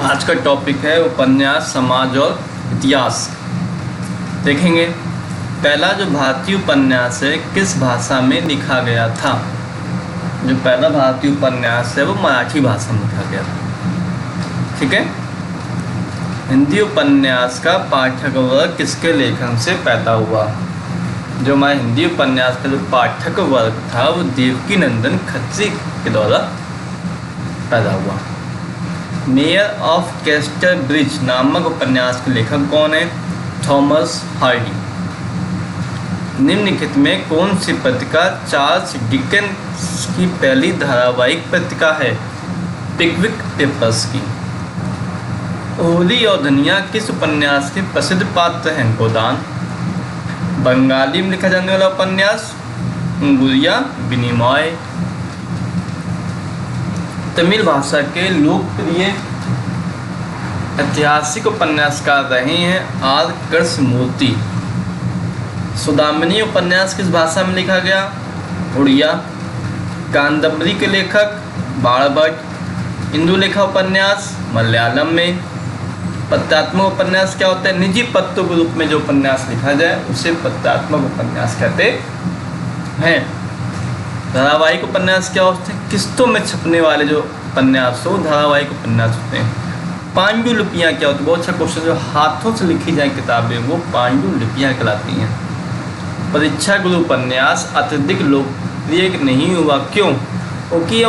आज का टॉपिक है उपन्यास, समाज और इतिहास। देखेंगे पहला जो भारतीय उपन्यास है किस भाषा में लिखा गया था। जो पहला भारतीय उपन्यास है वो मराठी भाषा में लिखा गया था। ठीक है। हिंदी उपन्यास का पाठक वर्ग किसके लेखन से पैदा हुआ। जो हमारे हिंदी उपन्यास का जो पाठक वर्ग था वो देवकीनंदन खत्री के द्वारा पैदा हुआ। मेयर ऑफ कैस्टरब्रिज नामक उपन्यास के लेखक कौन है। Thomas Hardy. निम्नलिखित में कौन सी पत्रिका चार्ल्स डिकेंस की पहली धारावाहिक पत्रिका है। पिकविक पेपर्स की। ओली और धनिया किस उपन्यास के प्रसिद्ध पात्र हैं। गोदान। बंगाली में लिखा जाने वाला उपन्यास अंगुरिया विनिमय। तमिल भाषा के लोकप्रिय ऐतिहासिक उपन्यासकार रहे हैं आर कृष्णमूर्ति। सुदामिनी उपन्यास किस भाषा में लिखा गया। उड़िया। कादंबरी के लेखक बाणभट्ट। इंदुलेखा उपन्यास मलयालम में। पत्रात्मक उपन्यास क्या होता है। निजी पत्रों के रूप में जो उपन्यास लिखा जाए उसे पत्रात्मक उपन्यास कहते हैं। धारावाहिक उपन्यास क्या होते हैं। किस्तों में छपने वाले जो उपन्यास हो धारावाहिक उपन्यास होते हैं। पांडुलिपियाँ क्या होती है। बहुत अच्छा क्वेश्चन। जो हाथों से लिखी जाए किताबें वो पांडुलिपियाँ कहलाती हैं। परीक्षा गुरु उपन्यास अत्यधिक लोकप्रिय नहीं हुआ क्यों। क्योंकि यह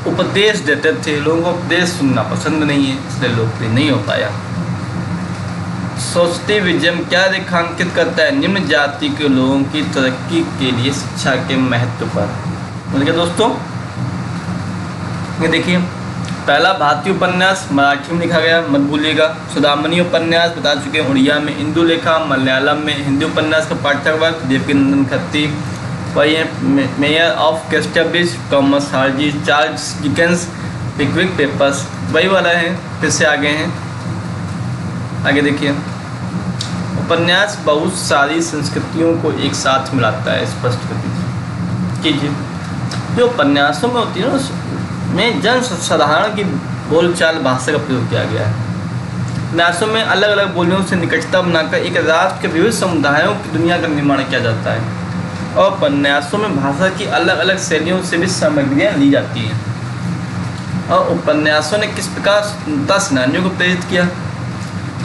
उपदेश देते थे। लोगों को उपदेश सुनना पसंद नहीं है इसलिए लोकप्रिय नहीं हो पाया। सोसाइटिविज्म क्या रेखांकित करता है। निम्न जाति के लोगों की तरक्की के लिए शिक्षा के महत्व पर। बोलिए दोस्तों ये देखिए पहला भारतीय उपन्यास मराठी में लिखा गया मत भूलिएगा। सुदामनी उपन्यास बता चुके हैं उड़िया में। इंदुलेखा मलयालम में। हिंदी उपन्यास का पाठक वर्ग देवकीनंदन खत्री। वही है Mayor of Casterbridge Thomas Hardy. Charles Dickens Pickwick Papers वही वाला है। फिर से आगे हैं। आगे देखिए उपन्यास बहुत सारी संस्कृतियों को एक साथ मिलाता है। स्पष्ट कर कीजिए। जो उपन्यासों में होती है ना उसमें जन साधारण की बोलचाल भाषा का प्रयोग किया गया है। उपन्यासों में अलग अलग बोलियों से निकटता बनाकर एक राष्ट्र के विविध समुदायों की दुनिया का निर्माण किया जाता है। और उपन्यासों में भाषा की अलग अलग शैलियों से भी सामग्रियाँ ली जाती हैं। और उपन्यासों ने किस प्रकार स्वतंत्रता सेनानियों को प्रेरित किया।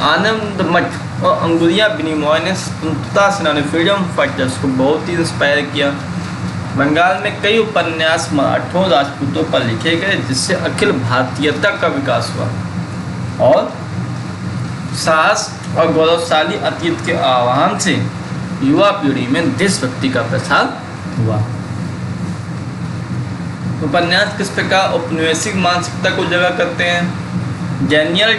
आनंदमठ और अंगुरिया विनिमय ने स्वतंत्रता सेनानी फ्रीडम फाइटर्स को बहुत ही इंस्पायर किया। बंगाल में कई उपन्यास मराठों राजपूतों पर लिखे गए जिससे अखिल भारतीयता का विकास हुआ और साहस और गौरवशाली अतीत के आह्वान से युवा पीढ़ी में देशभक्ति का प्रसार हुआ। उपन्यास किस प्रकार औपनिवेशिक मानसिकता को उजागर करते हैं। डैनियल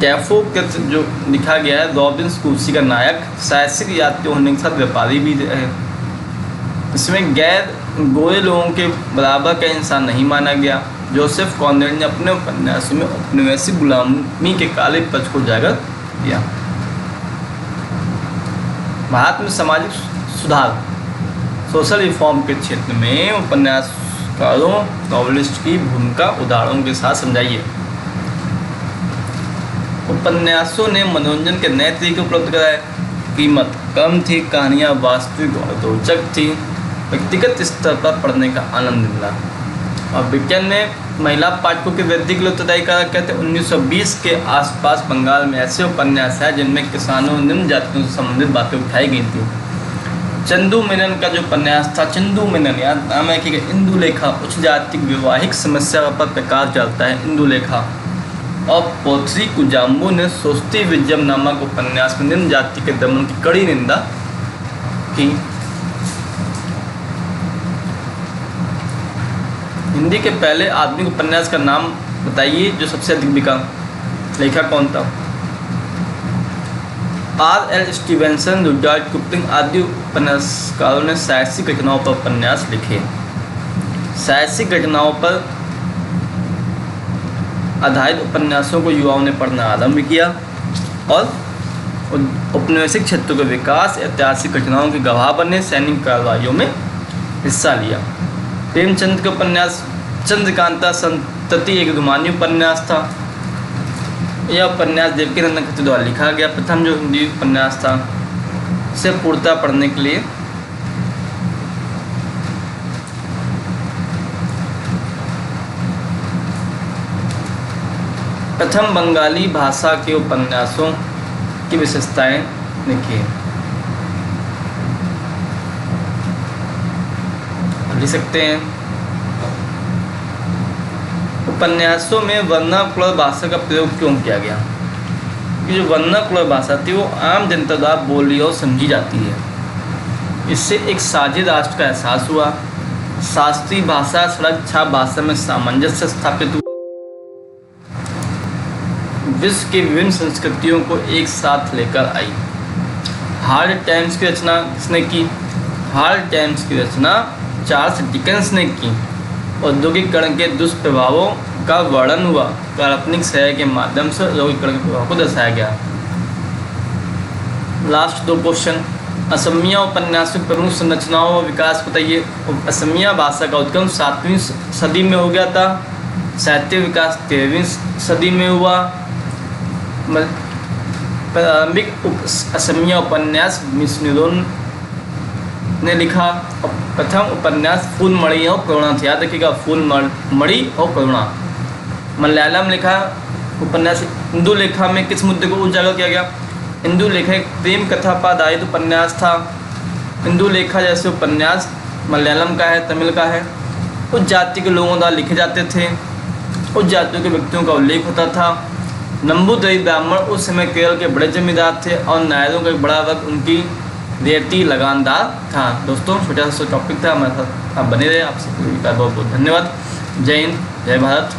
डेफो के जो लिखा गया है रॉबिन्स कुर्सी का नायक साहसिक यात्री होने के साथ व्यापारी भी है। इसमें गैर गोरे लोगों के बराबर का इंसान नहीं माना गया। जोसेफ कॉर्नेल ने अपने उपन्यासों में औपनिवेशिक गुलामी के काले पक्ष को उजागर किया। भारत में सामाजिक सुधार सोशल रिफॉर्म के क्षेत्र में उपन्यासकारों नॉवलिस्ट की भूमिका उदाहरणों के साथ समझाइए। उपन्यासों ने मनोरंजन के नए तरीके उपलब्ध कराए। कीमत कम थी। कहानियाँ वास्तविक और रोचक थी। व्यक्तिगत स्तर पर पढ़ने का आनंद मिला। और ब्रिटेन में महिला पाठकों की वृद्धि के लिए उत्तरदायी कारक कहते हैं 1920 के आसपास बंगाल में ऐसे उपन्यास हैं जिनमें किसानों निम्न जातियों से संबंधित बातें उठाई गई थी। चंदू मेनन का जो उपन्यास था चंदू मेनन याद नाम है कि इंदुलेखा उच्च जाति की वैवाहिक समस्या पर प्रकाश डालता है। इंदुलेखा और पोथरी कुजाम्बू ने सोसाइटिविज्म नामक उपन्यास में निम्न जाति के दमन की कड़ी निंदा की। हिंदी के पहले आधुनिक उपन्यास का नाम बताइए जो सबसे अधिक बिका। लेखक कौन था। R.L. स्टीवेंसन रुडयार्ड किपलिंग आदि उपन्यासकारों ने साहसिक घटनाओं पर उपन्यास लिखे। साहसिक घटनाओं पर आधारित उपन्यासों को युवाओं ने पढ़ना आरंभ किया और औपनिवेशिक क्षेत्रों के विकास ऐतिहासिक घटनाओं के गवाह बने। सैनिक कार्रवाइयों में हिस्सा लिया। प्रेमचंद के उपन्यास चंद्रकांता संतति एक रोमानी उपन्यास था। यह उपन्यास देवकीनंदन खत्री द्वारा लिखा गया प्रथम जो हिंदी उपन्यास था। इसे पूर्णतः पढ़ने के लिए प्रथम बंगाली भाषा के उपन्यासों की विशेषताएं लिखिए। लिख सकते हैं उपन्यासों में वर्नाकुलर भाषा का प्रयोग क्यों किया गया। कि जो वर्नाकुलर भाषा थी वो आम जनता द्वारा बोली और समझी जाती है। इससे एक साझे राष्ट्र का एहसास हुआ। शास्त्रीय भाषा सड़क छाप भाषा में सामंजस्य स्थापित हुआ। विश्व की विभिन्न संस्कृतियों को एक साथ लेकर आई। हार्ड टाइम्स की रचना किसने की। हार्ड टाइम्स की रचना चार्ल्स डिकेंस ने की। औद्योगिकरण के दुष्प्रभावों का वर्णन हुआ। काल्पनिक शहर के माध्यम से औद्योगिकरण के प्रभाव को दर्शाया गया। Last 2 question. असमिया उपन्यास की प्रमुख संरचनाओं और विकास बताइए। असमिया भाषा का उद्गम 7वीं सदी में हो गया था। साहित्य विकास 13वीं सदी में हुआ। प्रारंभिक असमिया उपन्यास मिशनरों ने लिखा। प्रथम उपन्यास फूलमणि और करुणा था। याद रखिएगा, फूलमणि और करुणा। मलयालम लिखा उपन्यास इंदु लेखा में किस मुद्दे को उजागर किया गया। इंदु लेखा एक प्रेम कथा पर आधारित उपन्यास था। इंदु लेखा जैसे उपन्यास मलयालम का है, तमिल का है। उस जाति के लोगों द्वारा लिखे जाते थे। उस जातियों के व्यक्तियों का उल्लेख होता था। नंबूदरी ब्राह्मण उस समय केरल के बड़े जमींदार थे और नायरों का एक बड़ा वर्ग उनकी रेती लगानदार था। दोस्तों छोटा सा टॉपिक था, हमारे साथ आप बने रहे। आप सबका बहुत बहुत धन्यवाद। जय हिंद, जय भारत।